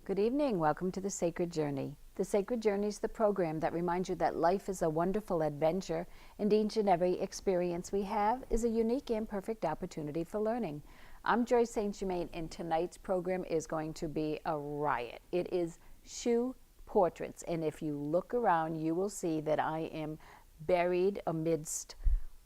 Good evening. Welcome to The Sacred Journey. The Sacred Journey is the program that reminds you that life is a wonderful adventure, and each and every experience we have is a unique and perfect opportunity for learning. I'm Joyce St. Germaine, and tonight's program is going to be a riot. It is shoe portraits, and if you look around, you will see that I am buried amidst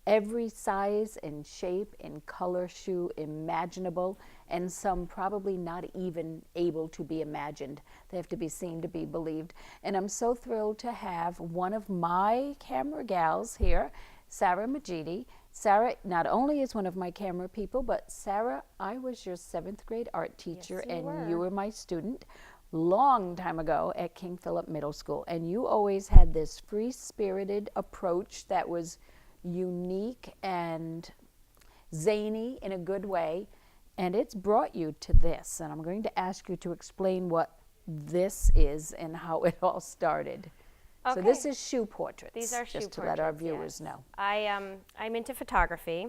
every size and shape and color shoe imaginable, and some probably not even able to be imagined. They have to be seen to be believed. And I'm so thrilled to have one of my camera gals here, Sarah Majidi. Sarah not only is one of my camera people, but Sarah, I was your 7th grade art teacher, Yes, and you were my student long time ago at King Philip Middle School. And you always had this free-spirited approach that was unique and zany in a good way, and it's brought you to this. And I'm going to ask you to explain what this is and how it all started. So this is shoe portraits. These are shoe just to portraits, let our viewers know. I'm into photography,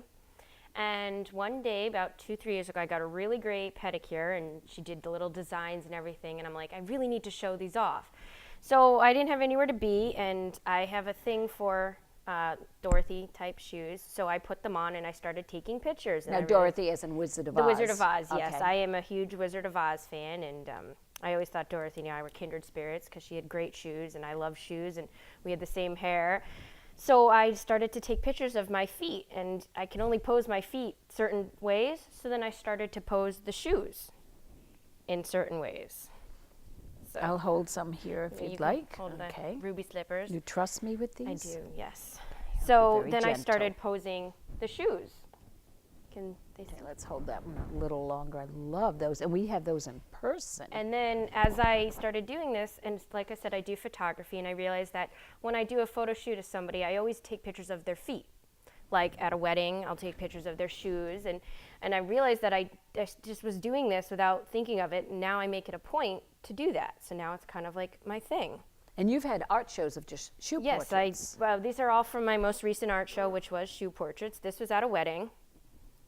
and one day about 2-3 years ago I got a really great pedicure, and she did the little designs and everything, and I'm like, I really need to show these off. So I didn't have anywhere to be, and I have a thing for Dorothy type shoes, so I put them on and I started taking pictures. And Now Dorothy as in Wizard of Oz. The Wizard of Oz, yes. Okay. I am a huge Wizard of Oz fan, and I always thought Dorothy and I were kindred spirits because she had great shoes and I love shoes, and we had the same hair. So I started to take pictures of my feet, and I can only pose my feet certain ways, so then I started to pose the shoes in certain ways. So I'll hold some here if you'd like. Hold Okay. the ruby slippers. You trust me with these? I do, yes. So very then I gentle. started posing the shoes. Can they see? Okay, let's hold that one a little longer. I love those, and we have those in person. And then as I started doing this, and like I said, I do photography, and I realized that when I do a photo shoot of somebody, I always take pictures of their feet. Like at a wedding, I'll take pictures of their shoes, and I realized that I just was doing this without thinking of it, and now I make it a point to do that. So now it's kind of like my thing. And you've had art shows of just shoe portraits. Yes, these are all from my most recent art show, which was shoe portraits. This was at a wedding,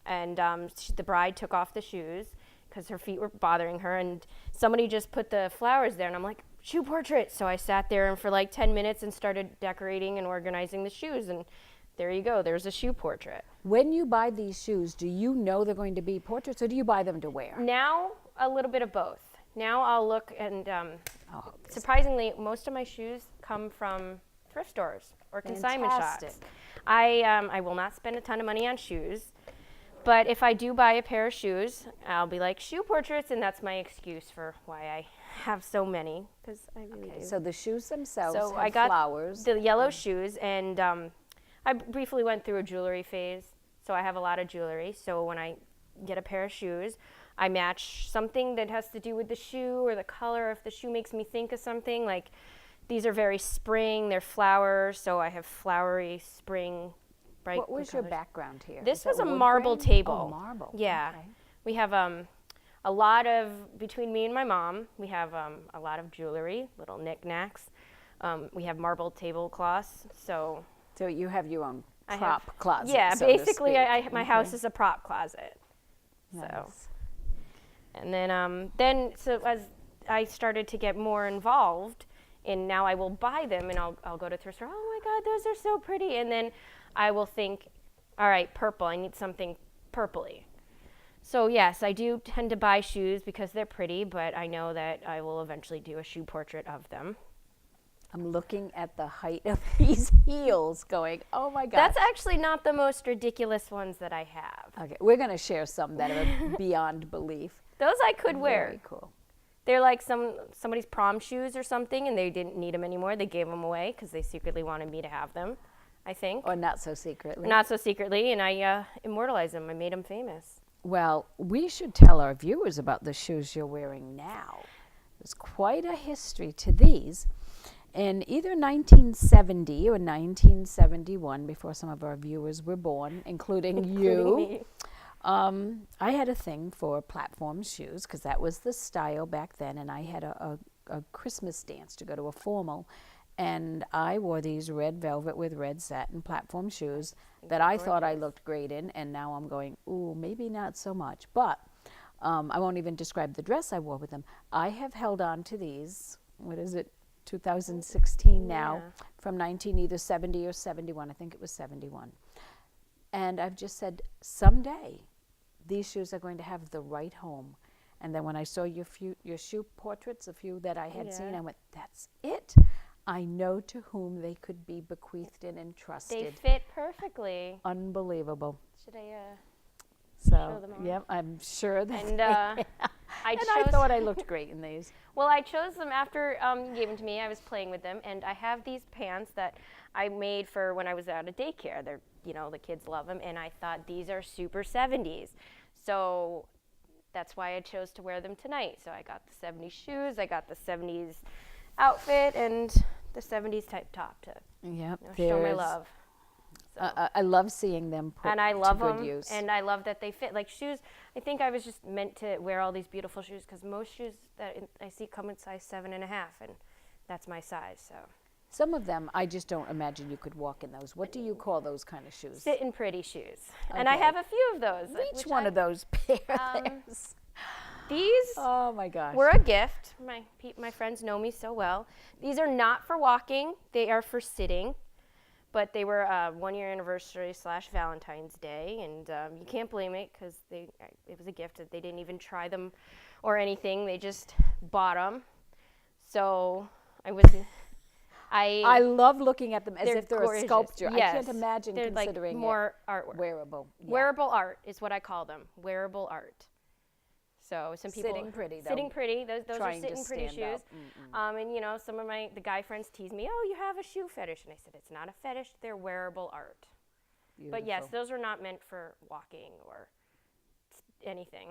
and the bride took off the shoes because her feet were bothering her, and somebody just put the flowers there, and I'm like, shoe portrait. So I sat there and for like 10 minutes and started decorating and organizing the shoes, and there you go, there's a shoe portrait. When you buy these shoes, do you know they're going to be portraits, or do you buy them to wear? Now, a little bit of both. Now I'll look, and Oh, surprisingly, most of my shoes come from thrift stores or consignment Fantastic. shops. I will not spend a ton of money on shoes, but if I do buy a pair of shoes, I'll be like, shoe portraits, and that's my excuse for why I have so many, because I really do. So the shoes themselves So have I got flowers. the yellow shoes, and I briefly went through a jewelry phase, so I have a lot of jewelry. So when I get a pair of shoes, I match something that has to do with the shoe or the color. If the shoe makes me think of something, like these are very spring, they're flowers, so I have flowery spring, bright What was your colors. background here? This Is that was a wood marble grain? table. Oh, marble. Yeah. Okay. We have a lot of, between me and my mom, we have a lot of jewelry, little knickknacks. We have marble tablecloths, so. So you have your own I prop have, closet. Yeah, so to basically speak. my house is a prop closet. So, Nice. and then so as I started to get more involved, and now I will buy them, and I'll go to thrift store. Oh my God, those are so pretty, and then I will think, all right, purple. I need something purpley. So yes, I do tend to buy shoes because they're pretty, but I know that I will eventually do a shoe portrait of them. I'm looking at the height of these heels going, oh my God. That's actually not the most ridiculous ones that I have. Okay, we're going to share some that are beyond belief. Those I could wear. Very cool. They're like somebody's prom shoes or something, and they didn't need them anymore. They gave them away because they secretly wanted me to have them, I think. Or not so secretly. Not so secretly, and I immortalized them. I made them famous. Well, we should tell our viewers about the shoes you're wearing now. There's quite a history to these. In either 1970 or 1971, before some of our viewers were born, including you, me. I had a thing for platform shoes because that was the style back then, and I had a Christmas dance to go to, a formal, and I wore these red velvet with red satin platform shoes that I thought I looked great in, and now I'm going, ooh, maybe not so much. But I won't even describe the dress I wore with them. I have held on to these, what is it, 2016 now, Yeah. from 19 either 70 or 71. I think it was 71. And I've just said, someday these shoes are going to have the right home. And then when I saw your shoe portraits, a few that I had seen, I went, that's it. I know to whom they could be bequeathed and entrusted. They fit perfectly. Unbelievable. Should I So, show them all? yep, I'm sure that. And I thought I looked great in these. Well, I chose them after you gave them to me. I was playing with them, and I have these pants that I made for when I was out of daycare. They're, the kids love them, and I thought these are super 70s. So that's why I chose to wear them tonight. So I got the 70s shoes, I got the 70s outfit, and the 70s type top to show my love. So. I love seeing them put and I love to good them, use. and I love that they fit. Like shoes, I think I was just meant to wear all these beautiful shoes because most shoes that I see come in size 7.5, and that's my size. So Some of them, I just don't imagine you could walk in those. What do you call those kind of shoes? sitting pretty shoes, and I have a few of those. Each one of those pair. These Oh my gosh. were a gift. My friends know me so well. These are not for walking; they are for sitting. But they were 1-year anniversary / Valentine's Day, and you can't blame it because it was a gift. That they didn't even try them or anything. They just bought them. So I love looking at them as if they're gorgeous. a sculpture. Yes. I can't imagine They're considering like more artwork. wearable. Yeah. Wearable art is what I call them. Wearable art. So some people Sitting pretty, though. Sitting pretty. Those are Trying to sitting pretty stand shoes. And some of the guy friends tease me. Oh, you have a shoe fetish, and I said it's not a fetish. They're wearable art. But yes, Beautiful. those are not meant for walking or anything.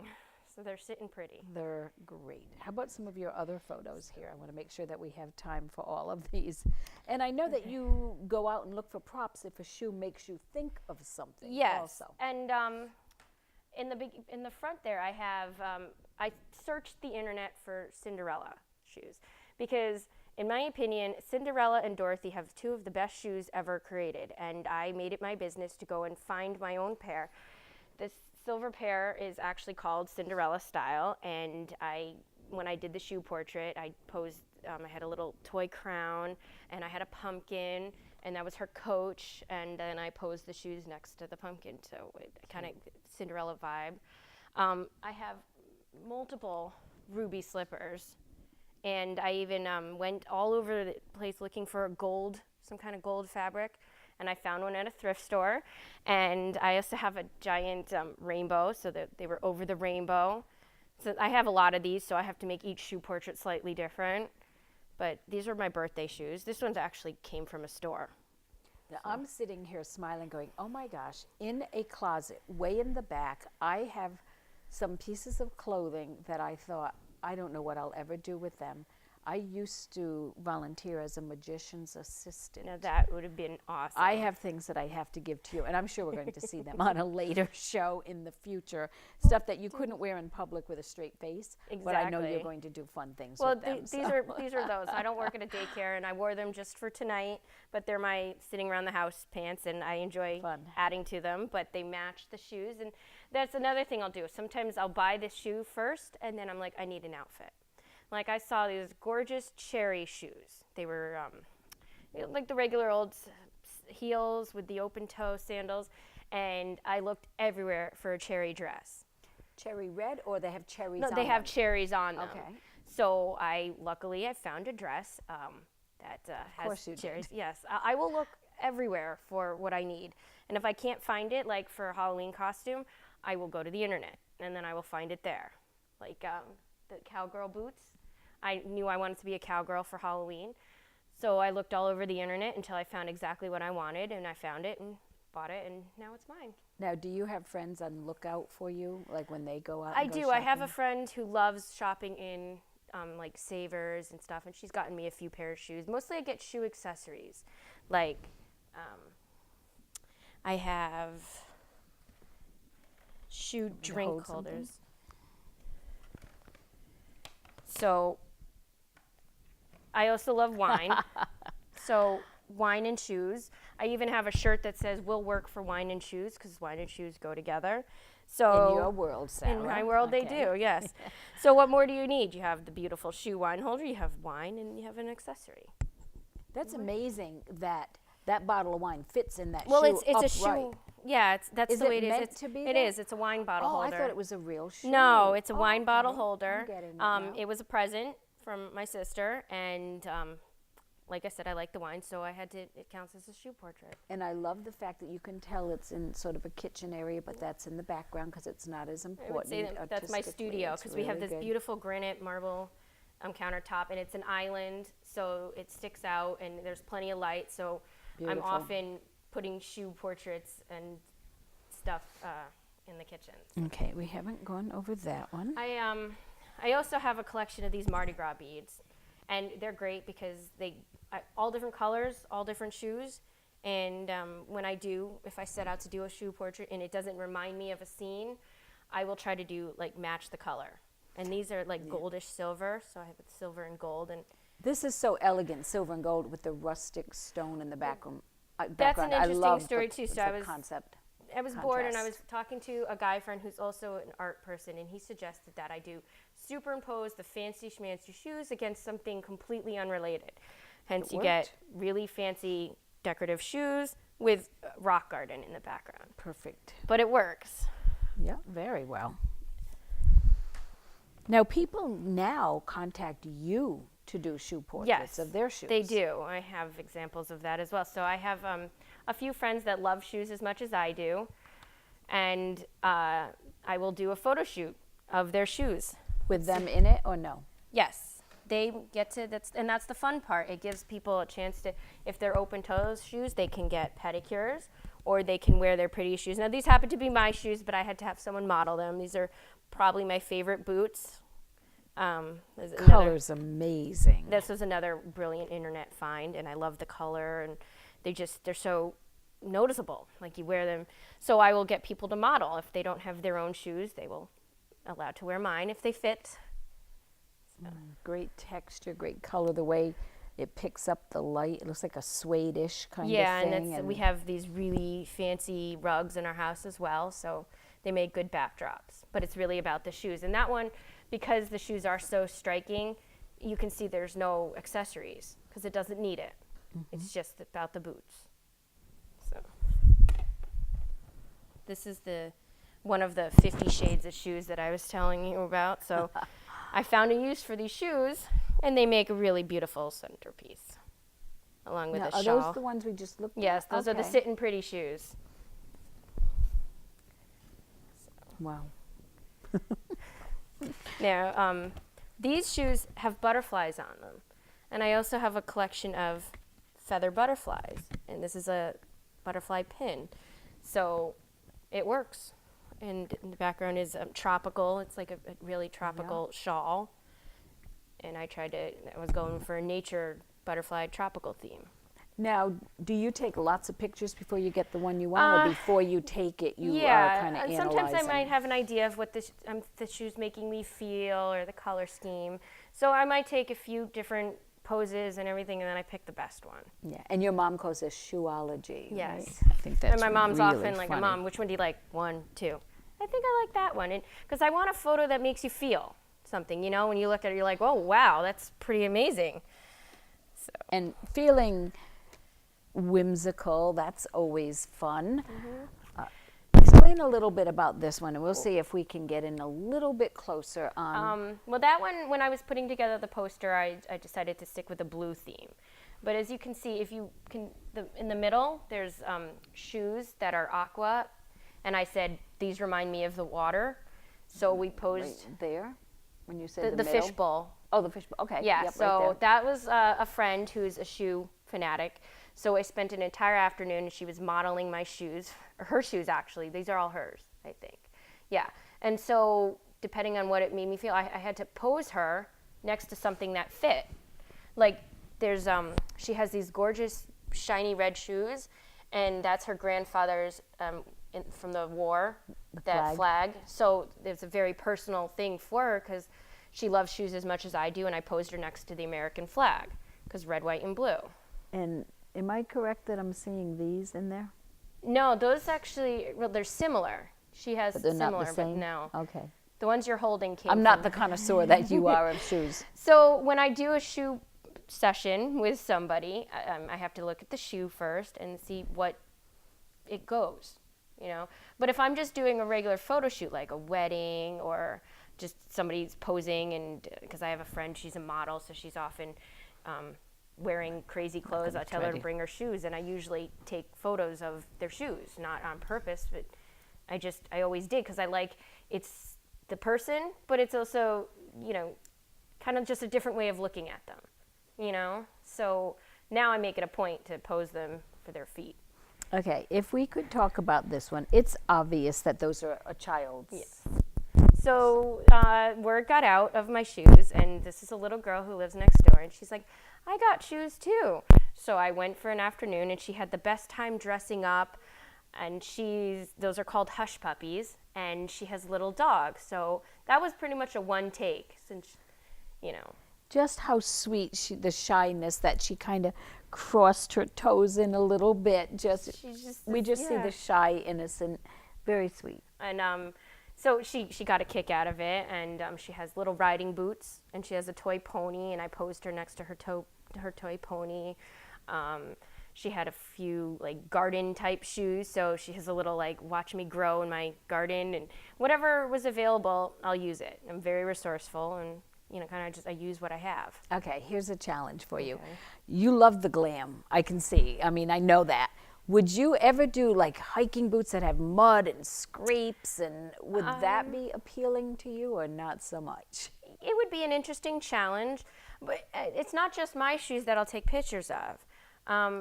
So they're sitting pretty. They're great. How about some of your other photos here? I want to make sure that we have time for all of these. And I know that you go out and look for props if a shoe makes you think of something. Yes. Also. And in the front there, I have I searched the internet for Cinderella shoes because, in my opinion, Cinderella and Dorothy have two of the best shoes ever created, and I made it my business to go and find my own pair. This silver pair is actually called Cinderella Style, and when I did the shoe portrait, I posed. I had a little toy crown, and I had a pumpkin, and that was her coach, and then I posed the shoes next to the pumpkin, so it kind of Cinderella vibe. I have multiple ruby slippers, and I even went all over the place looking for some kind of gold fabric, and I found one at a thrift store. And I also have a giant rainbow, so that they were over the rainbow. So I have a lot of these, so I have to make each shoe portrait slightly different. But these are my birthday shoes. This one actually came from a store. Now, I'm sitting here smiling going, oh my gosh, in a closet way in the back, I have some pieces of clothing that I thought, I don't know what I'll ever do with them. I used to volunteer as a magician's assistant. Now that would have been awesome. I have things that I have to give to you, and I'm sure we're going to see them on a later show in the future. Stuff that you couldn't wear in public with a straight face, but I know you're going to do fun things with them. These are those. I don't work at a daycare, and I wore them just for tonight, but they're my sitting around the house pants, and I enjoy adding to them, but they match the shoes, and that's another thing I'll do. Sometimes I'll buy the shoe first, and then I'm like, I need an outfit. Like I saw these gorgeous cherry shoes. They were like the regular old heels with the open toe sandals, and I looked everywhere for a cherry dress. Cherry red, or they have cherries on No, they have them? cherries on them. Okay. So luckily I found a dress that has cherries. Yes, I will look everywhere for what I need, and if I can't find it, like for a Halloween costume, I will go to the internet, and then I will find it there. Like the cowgirl boots. I knew I wanted to be a cowgirl for Halloween, so I looked all over the internet until I found exactly what I wanted, and I found it and bought it, and now it's mine. Now, do you have friends on lookout for you, like when they go out? I and go do. shopping? I have a friend who loves shopping in like Savers and stuff, and she's gotten me a few pair of shoes. Mostly I get shoe accessories. Like I have shoe drink holders. So I also love wine. So wine and shoes. I even have a shirt that says "We'll work for wine and shoes" because wine and shoes go together. So in your world, Sarah. In my world, they do, yes. So what more do you need? You have the beautiful shoe wine holder, you have wine, and you have an accessory. That's amazing that that bottle of wine fits in that shoe. Well, it's a upright. shoe. Yeah, that's Is the way it it is. meant to be It that? is. It's a wine bottle Oh, holder. I thought it was a real shoe. No, it's a wine bottle okay. holder. I'm getting it now. It was a present from my sister, and like I said, I like the wine, so I had to. It counts as a shoe portrait. And I love the fact that you can tell it's in sort of a kitchen area, but that's in the background because it's not as important. I would say that's my studio because we have this beautiful granite marble countertop, and it's an island, so it sticks out, and there's plenty of light. So Beautiful. I'm often putting shoe portraits and stuff in the kitchen. Okay, we haven't gone over that one. I also have a collection of these Mardi Gras beads, and they're great because all different colors, all different shoes. And when if I set out to do a shoe portrait and it doesn't remind me of a scene, I will try to do match the color. And these are goldish silver, so I have silver and gold. And this is so elegant, silver and gold with the rustic stone in the background. That's an interesting I love story too. So I was bored, and I was talking to a guy friend who's also an art person, and he suggested that I do superimpose the fancy schmancy shoes against something completely unrelated. Hence, you get really fancy decorative shoes with rock garden in the background. Perfect. But it works. Yeah, very well. Now, people now contact you to do shoe portraits of their shoes. They do. I have examples of that as well. So I have a few friends that love shoes as much as I do, and I will do a photo shoot of their shoes. With them in it or no? Yes. They get to, that's the fun part. It gives people a chance to, if they're open toes shoes, they can get pedicures, or they can wear their pretty shoes. Now, these happen to be my shoes, but I had to have someone model them. These are probably my favorite boots. Color's amazing. This was another brilliant internet find, and I love the color, and they're so noticeable. You wear them. So I will get people to model. If they don't have their own shoes, they will allowed to wear mine if they fit. So. Great texture, great color, the way it picks up the light. It looks like a suede-ish kind of thing. Yeah, and we have these really fancy rugs in our house as well, so they make good backdrops. But it's really about the shoes. And that one, because the shoes are so striking, you can see there's no accessories because it doesn't need it. Mm-hmm. It's just about the boots. So this is one of the 50 shades of shoes that I was telling you about. So I found a use for these shoes, and they make a really beautiful centerpiece along with a shawl. Are those the ones we just looked at? Yes, those are the Sittin' Pretty shoes. So. Wow. Now, these shoes have butterflies on them. And I also have a collection of feather butterflies. And this is a butterfly pin. So it works. And in the background is tropical. It's like a really tropical shawl. And I was going for a nature butterfly tropical theme. Now, do you take lots of pictures before you get the one you want, or before you take it, you are kind of analyzing? Sometimes I might have an idea of what the shoe's making me feel, or the color scheme. So I might take a few different poses and everything, and then I pick the best one. Yeah, and your mom calls this shoeology. Yes. Right? I think that's and my mom's really often like, funny. Mom, which one do you like? 1, 2. I think I like that one. Because I want a photo that makes you feel something, when you look at it, you're like, oh, wow, that's pretty amazing. So. And feeling whimsical, that's always fun. Mm-hmm. Explain a little bit about this one, and we'll see if we can get in a little bit closer on. Well, that one, when I was putting together the poster, I decided to stick with a blue theme. But as you can see, if you can, in the middle, there's shoes that are aqua, and I said, these remind me of the water. So we posed. Right there, when you said the fishbowl. Oh, the fishbowl, okay. Yeah, yep, so right that was a friend who's a shoe fanatic. So I spent an entire afternoon, and she was modeling my shoes, or her shoes actually. These are all hers, I think. Yeah, and so depending on what it made me feel, I had to pose her next to something that fit. Like there's, she has these gorgeous shiny red shoes, and that's her grandfather's from the war, that flag. So it's a very personal thing for her because she loves shoes as much as I do, and I posed her next to the American flag because red, white, and blue. And am I correct that I'm seeing these in there? No, those actually, well, they're similar. She has But they're not similar, the but same? no. Okay. The ones you're holding came I'm not from- the connoisseur that you are of shoes. So when I do a shoe session with somebody, I have to look at the shoe first and see what it goes, you know. But if I'm just doing a regular photo shoot, like a wedding or just somebody's posing, and because I have a friend, she's a model, so she's often wearing crazy clothes, I'll tell her to bring her shoes, and I usually take photos of their shoes, not on purpose, but I always did, because I like, it's the person, but it's also, you know, kind of just a different way of looking at them, you know? So now I make it a point to pose them for their feet. Okay, if we could talk about this one, it's obvious that those are a child's. Yes. So word got out of my shoes, and this is a little girl who lives next door, and she's like, I got shoes too. So I went for an afternoon, and she had the best time dressing up, and those are called hush puppies, and she has little dogs. So that was pretty much a one take, since, you know. Just how sweet the shyness that she kind of crossed her toes in a little bit. We just see the shy, innocent, very sweet. And so she got a kick out of it, and she has little riding boots, and she has a toy pony, and I posed her next to her toy pony. She had a few like garden type shoes, so she has a little like watch me grow in my garden, and whatever was available, I'll use it. I'm very resourceful, and you know, kind of I use what I have. Okay, here's a challenge for you. You love the glam, I can see. I mean, I know that. Would you ever do like hiking boots that have mud and scrapes, and would that be appealing to you or not so much? It would be an interesting challenge, but it's not just my shoes that I'll take pictures of.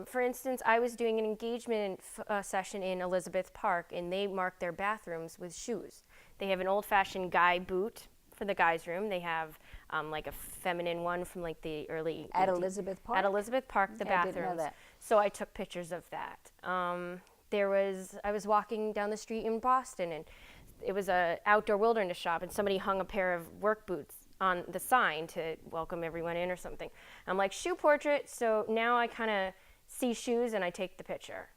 For instance, I was doing an engagement session in Elizabeth Park, and they marked their bathrooms with shoes. They have an old-fashioned guy boot for the guys' room. They have like a feminine one from like the early... At Elizabeth Park? At Elizabeth Park, the bathrooms. I didn't know that. So I took pictures of that. I was walking down the street in Boston, and it was a outdoor wilderness shop, and somebody hung a pair of work boots on the sign to welcome everyone in or something. I'm like, shoe portrait, so now I kind of see shoes and I take the picture.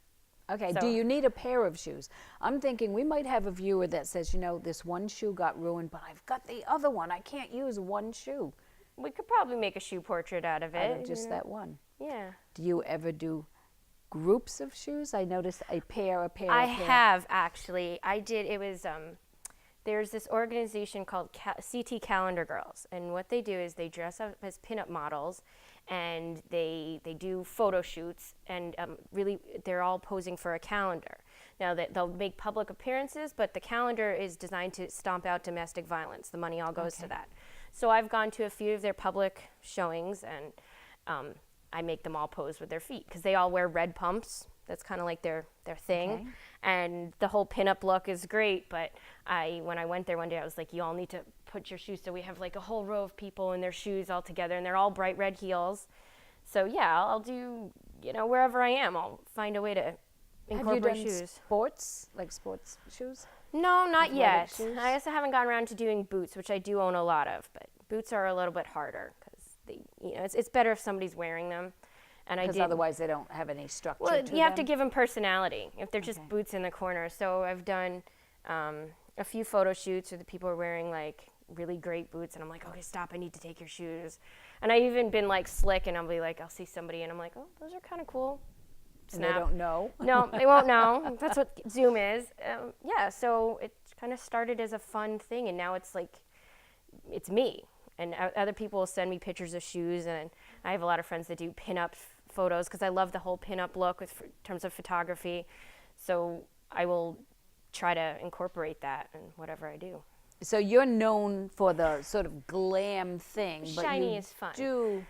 Okay, So- do you need a pair of shoes? I'm thinking we might have a viewer that says, you know, this one shoe got ruined, but I've got the other one. I can't use one shoe. We could probably make a shoe portrait out of it. Out of just you know? that one. Yeah. Do you ever do groups of shoes? I noticed a pair. I have, actually. I did. It was, there's this organization called CT Calendar Girls, and what they do is they dress up as pinup models, and they do photo shoots, and really they're all posing for a calendar. Now they'll make public appearances, but the calendar is designed to stomp out domestic violence. The money all goes to that. So I've gone to a few of their public showings, and I make them all pose with their feet, because they all wear red pumps. That's kind of like their thing. Okay. And the whole pinup look is great, but when I went there one day, I was like, you all need to put your shoes. So we have like a whole row of people in their shoes all together, and they're all bright red heels. So yeah, I'll do, you know, wherever I am, I'll find a way to incorporate Have you done shoes. sports shoes? No, not Athletic yet. shoes? I also haven't gotten around to doing boots, which I do own a lot of, but boots are a little bit harder, because it's better if somebody's wearing them. And I Because did. otherwise they don't have any structure Well, to you have to them. give them personality if they're just Okay. boots in the corner. So I've done a few photo shoots where the people are wearing like really great boots, and I'm like, okay, stop, I need to take your shoes. And I've even been like slick, and I'll be like, I'll see somebody, and I'm like, oh, those are kind of cool. And they don't know. No, they won't know. That's what Zoom is. Yeah, so it kind of started as a fun thing, and now it's like, it's me. And other people will send me pictures of shoes, and I have a lot of friends that do pin-up photos, because I love the whole pin-up look in terms of photography. So I will try to incorporate that in whatever I do. So you're known for the sort of glam thing, but Shiny you is fun. do.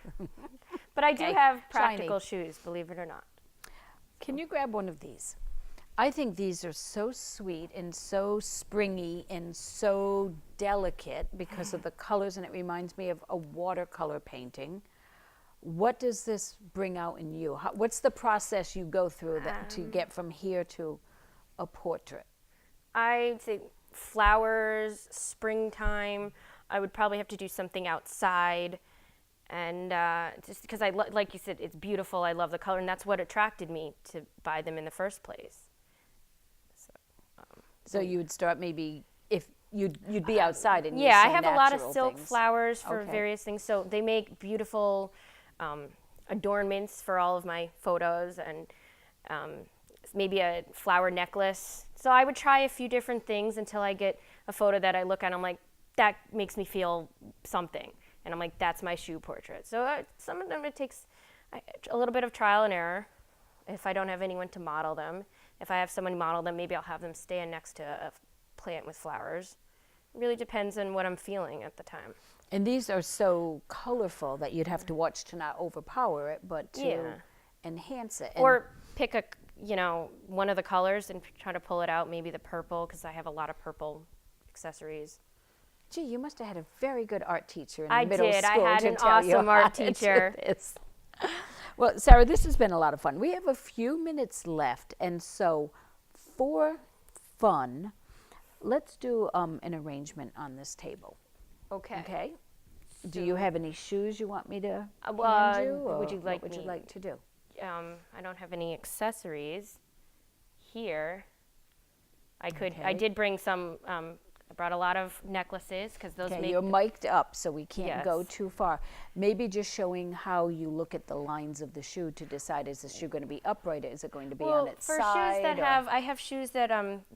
But I do Okay, have shiny. practical shoes, believe it or not. Can you grab one of these? I think these are so sweet and so springy and so delicate because of the colors, and it reminds me of a watercolor painting. What does this bring out in you? What's the process you go through to get from here to a portrait? I think flowers, springtime. I would probably have to do something outside, and just because like you said, it's beautiful. I love the color, and that's what attracted me to buy them in the first place. So, So you would start maybe if you'd be outside and yeah, you'd I see have a lot of natural silk things. flowers for Okay. various things. So they make beautiful adornments for all of my photos, and maybe a flower necklace. So I would try a few different things until I get a photo that I look at and I'm like, that makes me feel something. And I'm like, that's my shoe portrait. So some of them it takes a little bit of trial and error. If I don't have anyone to model them, if I have someone model them, maybe I'll have them stand next to a plant with flowers. It really depends on what I'm feeling at the time. And these are so colorful that you'd have to watch to not overpower it, but to Yeah. enhance it. And Or pick one of the colors and try to pull it out, maybe the purple, because I have a lot of purple accessories. gee, you must have had a very good art teacher in I middle did. I school had to an tell you awesome how art to do teacher. this. Well, Sarah, this has been a lot of fun. We have a few minutes left, and so for fun, let's do an arrangement on this table. Okay? Do you have any shoes you want me to hand you? Or would you like what would you me- like to do? I don't have any accessories here. I Okay. did bring some. I brought a lot of necklaces because those Okay, make. you're mic'd up, so we can't go Yes. too far. Maybe just showing how you look at the lines of the shoe to decide, is the shoe going to be upright, or is it going to be on its for side? shoes that or- I have shoes that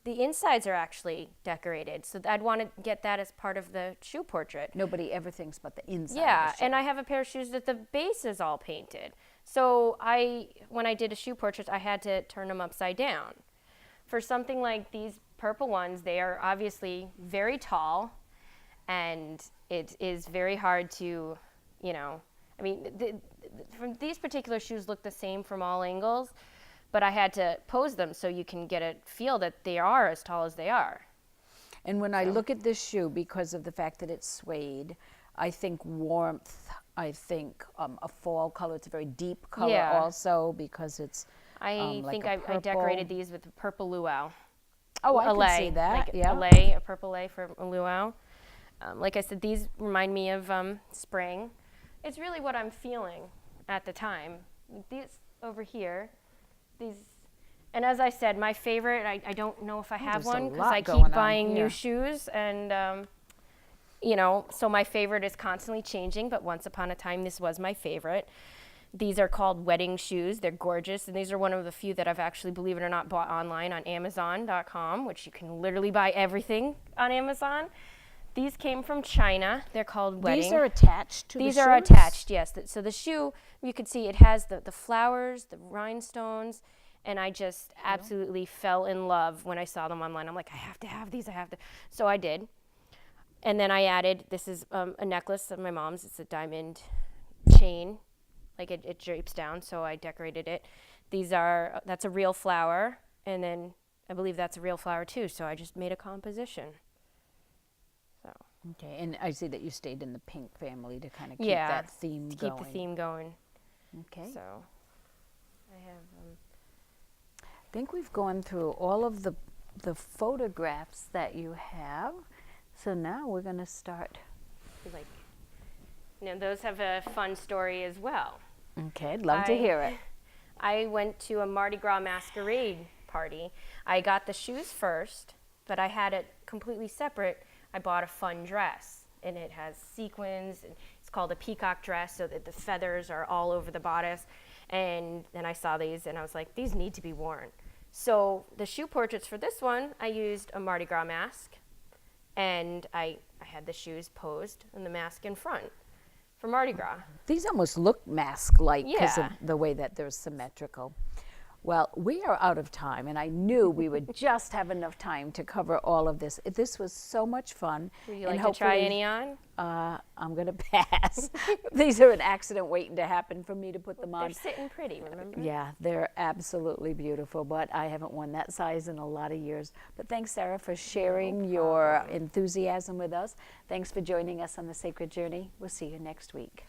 the insides are actually decorated, so I'd want to get that as part of the shoe portrait. Nobody ever thinks about the inside. Yeah, of the shoe. and I have a pair of shoes that the base is all painted. So when I did a shoe portrait, I had to turn them upside down. For something like these purple ones, they are obviously very tall, and it is very hard to, I mean, from these particular shoes look the same from all angles, but I had to pose them so you can get a feel that they are as tall as they are. And when I look at this shoe, because of the fact that it's suede, I think warmth, I think a fall color. It's a very deep color Yeah. also because it's I like think a I decorated purple. these with purple luau. Oh, I a can lei, see that. like Yeah. a purple lei for a luau. Like I said, these remind me of spring. It's really what I'm feeling at the time. These over here, and as I said, my favorite, I don't know if I have there's a one because lot I going keep on buying here. new shoes, and so my favorite is constantly changing, but once upon a time, this was my favorite. These are called wedding shoes. They're gorgeous, and these are one of the few that I've actually, believe it or not, bought online on Amazon.com, which you can literally buy everything on Amazon. These came from China. They're called wedding. These are attached to These the are shoes? attached, yes. So the shoe, you can see it has the flowers, the rhinestones, and I just absolutely fell in love when I saw them online. I'm like, I have to have these, So I did. And then I added, this is a necklace of my mom's. It's a diamond chain, like it drapes down, so I decorated it. That's a real flower, and then I believe that's a real flower too, so I just made a composition. So. Okay, and I see that you stayed in the pink family to kind of keep Yeah, that theme to going. keep the theme going. Okay. So I have I think we've gone through all of the photographs that you have. So now we're going to start. those have a fun story as well. Okay, I'd love to hear it. I went to a Mardi Gras masquerade party. I got the shoes first, but I had it completely separate. I bought a fun dress, and it has sequins, and it's called a peacock dress, so that the feathers are all over the bodice. And then I saw these, and I was like, these need to be worn. So the shoe portraits for this one, I used a Mardi Gras mask, and I had the shoes posed and the mask in front for Mardi Gras. These almost look mask-like because Yeah. of the way that they're symmetrical. Well, we are out of time, and I knew we would just have enough time to cover all of this. This was so much fun. Would you and like to try hopefully, any on? I'm going to pass. These are an accident waiting to happen for me to put them on. They're sitting pretty, remember? Yeah, they're absolutely beautiful, but I haven't worn that size in a lot of years. But thanks, Sarah, for sharing your enthusiasm with us. Thanks for joining us on the Sacred Journey. We'll see you next week.